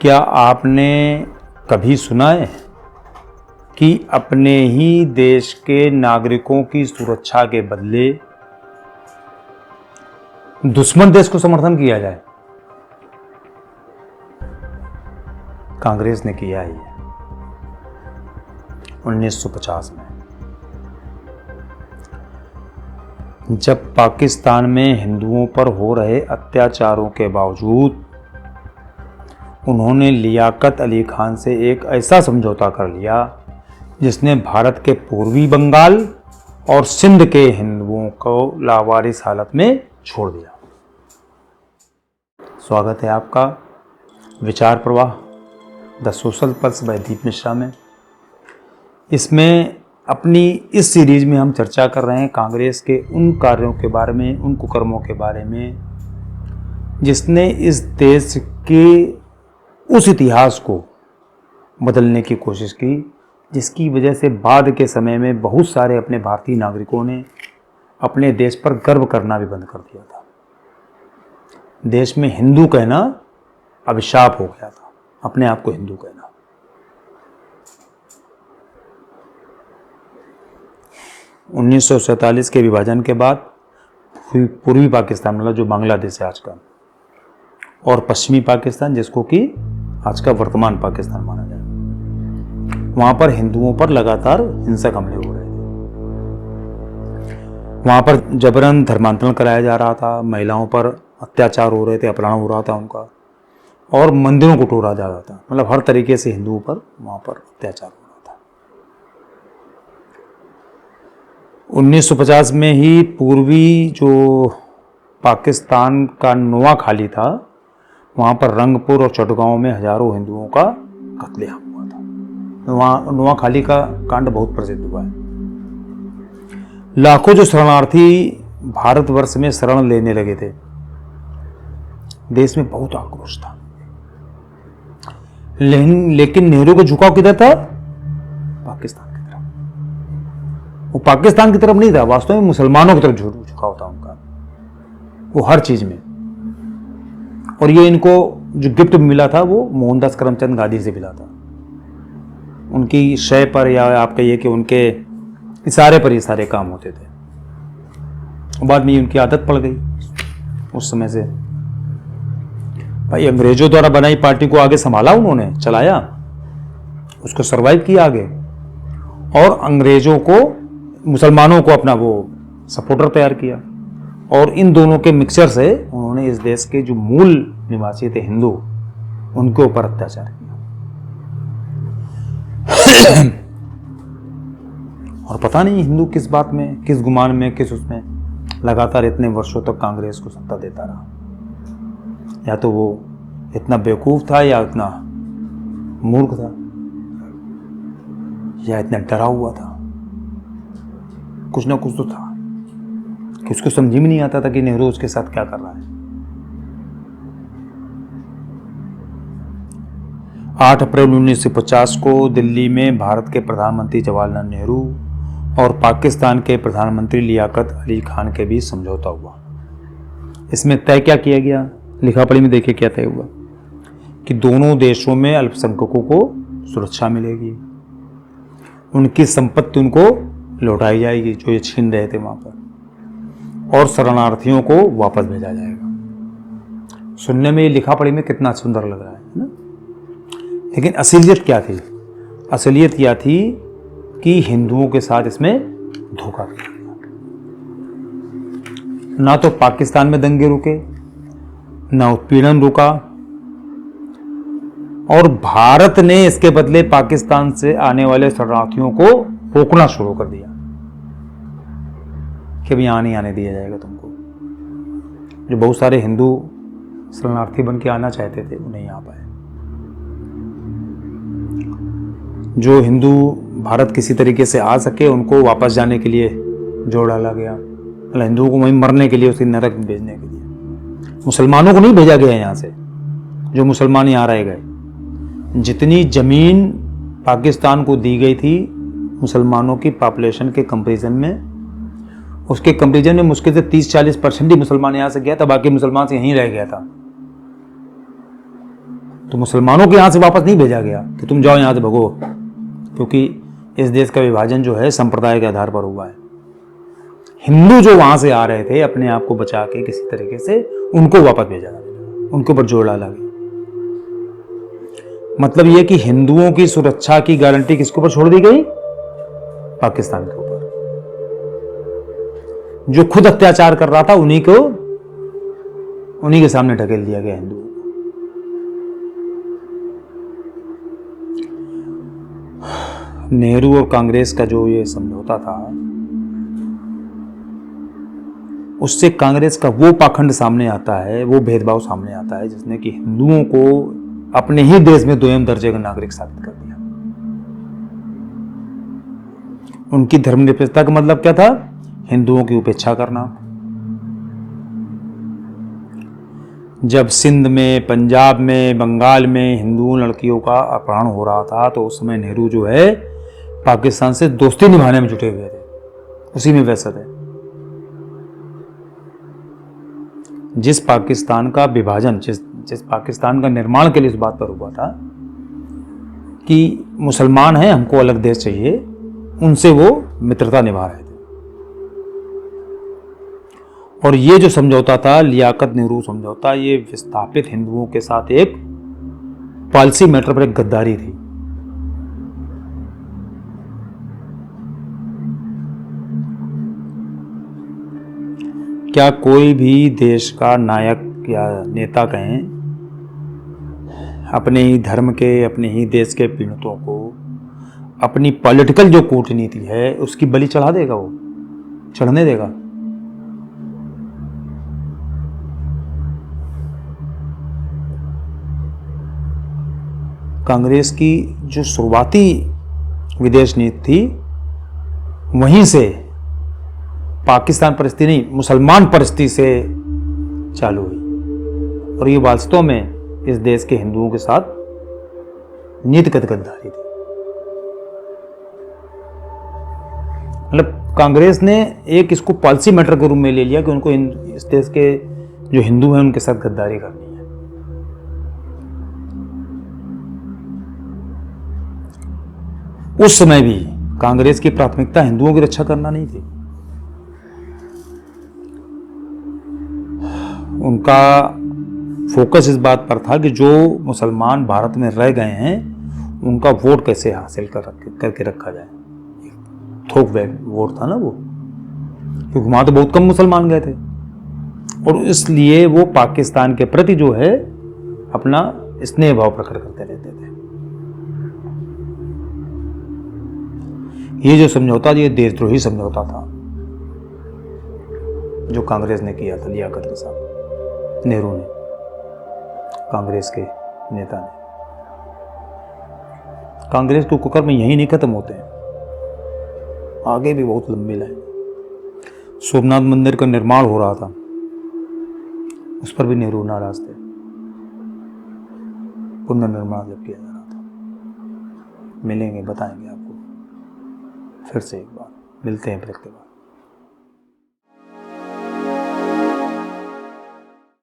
क्या आपने कभी सुना है कि अपने ही देश के नागरिकों की सुरक्षा के बदले दुश्मन देश को समर्थन किया जाए? कांग्रेस ने किया ही है 1950 में, जब पाकिस्तान में हिंदुओं पर हो रहे अत्याचारों के बावजूद उन्होंने लियाकत अली खान से एक ऐसा समझौता कर लिया जिसने भारत के पूर्वी बंगाल और सिंध के हिंदुओं को लावारिस हालत में छोड़ दिया। स्वागत है आपका विचार प्रवाह द सोशल पल्स बाय दीप मिश्रा में। इसमें अपनी इस सीरीज में हम चर्चा कर रहे हैं कांग्रेस के उन कार्यों के बारे में, उन कुकर्मों के बारे में जिसने इस देश के उस इतिहास को बदलने की कोशिश की, जिसकी वजह से बाद के समय में बहुत सारे अपने भारतीय नागरिकों ने अपने देश पर गर्व करना भी बंद कर दिया था। देश में हिंदू कहना अभिशाप हो गया था, अपने आप को हिंदू कहना। उन्नीस सौ 1947 के विभाजन के बाद पूर्वी पाकिस्तान, मतलब जो बांग्लादेश है आज का, और पश्चिमी पाकिस्तान जिसको कि आज का वर्तमान पाकिस्तान माना जाए, वहां पर हिंदुओं पर लगातार हिंसक हमले हो रहे थे। वहां पर जबरन धर्मांतरण कराया जा रहा था, महिलाओं पर अत्याचार हो रहे थे, अपहरण हो रहा था उनका, और मंदिरों को तोड़ा जा रहा था। मतलब हर तरीके से हिंदुओं पर वहां पर अत्याचार हो रहा था। 1950 में ही पूर्वी जो पाकिस्तान का नोआखाली था, वहाँ पर रंगपुर और चटगांव में हजारों हिंदुओं का कत्लेआम हुआ था। वहाँ नोआखाली का कांड बहुत प्रसिद्ध हुआ है। लाखों जो शरणार्थी भारतवर्ष में शरण लेने लगे थे, देश में बहुत आक्रोश था। लेकिन नेहरू का झुकाव किधर था? पाकिस्तान की तरफ। वो पाकिस्तान की तरफ नहीं था, वास्तव में मुसलमानों की तरफ झुकाव था उनका, वो हर चीज में। और ये इनको जो गिफ्ट मिला था वो मोहनदास करमचंद गांधी से मिला था। उनकी शय पर, या आप कहिए कि उनके इशारे पर ये सारे काम होते थे। बाद में उनकी आदत पड़ गई उस समय से। भाई, अंग्रेजों द्वारा बनाई पार्टी को आगे संभाला उन्होंने, चलाया, उसको सरवाइव किया आगे, और अंग्रेजों को, मुसलमानों को अपना वो सपोर्टर तैयार किया। और इन दोनों के मिक्सचर से उन्होंने इस देश के जो मूल निवासी थे हिंदू, उनके ऊपर अत्याचार किया। और पता नहीं हिंदू किस बात में, किस गुमान में, किस उसमें लगातार इतने वर्षों तक कांग्रेस को सत्ता देता रहा। या तो वो इतना बेवकूफ था, या इतना मूर्ख था, या इतना डरा हुआ था। कुछ ना कुछ तो था कि उसको समझ में नहीं आता था कि नेहरू उसके साथ क्या कर रहा है। 8 अप्रैल 1950 को दिल्ली में भारत के प्रधानमंत्री जवाहरलाल नेहरू और पाकिस्तान के प्रधानमंत्री लियाकत अली खान के बीच समझौता हुआ। इसमें तय क्या किया गया? लिखा पढ़ी में देखिए क्या तय हुआ कि दोनों देशों में अल्पसंख्यकों को सुरक्षा मिलेगी, उनकी संपत्ति उनको लौटाई जाएगी जो ये छीन रहे थे वहां पर, और शरणार्थियों को वापस भेजा जाएगा। सुनने में ये लिखा पढ़ी में कितना सुंदर लग रहा है ना? लेकिन असलियत क्या थी? असलियत यह थी कि हिंदुओं के साथ इसमें धोखा किया गया। ना तो पाकिस्तान में दंगे रुके, ना उत्पीड़न रुका, और भारत ने इसके बदले पाकिस्तान से आने वाले शरणार्थियों को रोकना शुरू कर दिया कि अभी यहाँ नहीं आने दिया जाएगा तुमको। जो बहुत सारे हिंदू शरणार्थी बन के आना चाहते थे वो नहीं आ पाए। जो हिंदू भारत किसी तरीके से आ सके उनको वापस जाने के लिए जोर डाला गया, मतलब हिंदुओं को वहीं मरने के लिए, उसी नरक में भेजने के लिए। मुसलमानों को नहीं भेजा गया यहाँ से, जो मुसलमान यहाँ रह गए। जितनी जमीन पाकिस्तान को दी गई थी मुसलमानों की पॉपुलेशन के कंपैरिजन में, उसके कंपैरिजन में मुश्किल से 30-40% ही मुसलमान यहाँ से गया था, बाकी मुसलमान से यहीं रह गया था। तो मुसलमानों के यहाँ से वापस नहीं भेजा गया कि तुम जाओ यहाँ से भगो, क्योंकि इस देश का विभाजन जो है संप्रदाय के आधार पर हुआ है। हिंदू जो वहां से आ रहे थे अपने आप को बचा के किसी तरीके से, उनको वापस भेजा गया, उनके ऊपर जोर डाला गया। मतलब यह कि हिंदुओं की सुरक्षा की गारंटी किसके ऊपर छोड़ दी गई? पाकिस्तान के ऊपर। जो खुद अत्याचार कर रहा था उन्हीं के सामने ढकेल दिया गया हिंदुओं को। नेहरू और कांग्रेस का जो ये समझौता था, उससे कांग्रेस का वो पाखंड सामने आता है, वो भेदभाव सामने आता है जिसने कि हिंदुओं को अपने ही देश में दोयम दर्जे का नागरिक साबित कर दिया। उनकी धर्मनिरपेक्षता का मतलब क्या था? हिंदुओं की उपेक्षा करना। जब सिंध में, पंजाब में, बंगाल में हिंदू लड़कियों का अपहरण हो रहा था, तो उस समय नेहरू जो है पाकिस्तान से दोस्ती निभाने में जुटे हुए थे, उसी में व्यस्त थे। जिस पाकिस्तान का विभाजन, जिस पाकिस्तान का निर्माण के लिए इस बात पर हुआ था कि मुसलमान हैं, हमको अलग देश चाहिए, उनसे वो मित्रता निभा रहे थे। और ये जो समझौता था, लियाकत नेहरू समझौता, ये विस्थापित हिंदुओं के साथ एक पॉलिसी मैटर पर एक गद्दारी थी। क्या कोई भी देश का नायक या नेता कहें अपने ही धर्म के, अपने ही देश के पीड़ितों को अपनी पॉलिटिकल जो कूटनीति है उसकी बलि चढ़ा देगा? वो चढ़ने देगा? कांग्रेस की जो शुरुआती विदेश नीति थी, वहीं से पाकिस्तान परिस्थिति नहीं, मुसलमान परिस्थिति से चालू हुई। और ये वास्तव में इस देश के हिंदुओं के साथ नीतिगत गद्दारी थी। मतलब कांग्रेस ने एक इसको पॉलिसी मैटर के रूप में ले लिया कि उनको इस देश के जो हिंदू हैं उनके साथ गद्दारी करनी है। उस समय भी कांग्रेस की प्राथमिकता हिंदुओं की रक्षा करना नहीं थी। उनका फोकस इस बात पर था कि जो मुसलमान भारत में रह गए हैं उनका वोट कैसे हासिल करके रखा जाए। थोक वोट था ना वो, क्योंकि वहां तो बहुत कम मुसलमान गए थे, और इसलिए वो पाकिस्तान के प्रति जो है अपना स्नेह भाव प्रकट करते रहते थे। ये जो समझौता, ये देशद्रोही समझौता था जो कांग्रेस ने किया था लियाकत के साथ, नेहरू ने, कांग्रेस के नेता ने। कांग्रेस के कुकर्म यहीं नहीं खत्म होते हैं, आगे भी बहुत लंबी लाइन। सोमनाथ मंदिर का निर्माण हो रहा था, उस पर भी नेहरू नाराज थे, पुनर्निर्माण जब किया जा रहा था। मिलेंगे, बताएंगे आपको फिर से एक बार, मिलते हैं ब्रेक के बाद।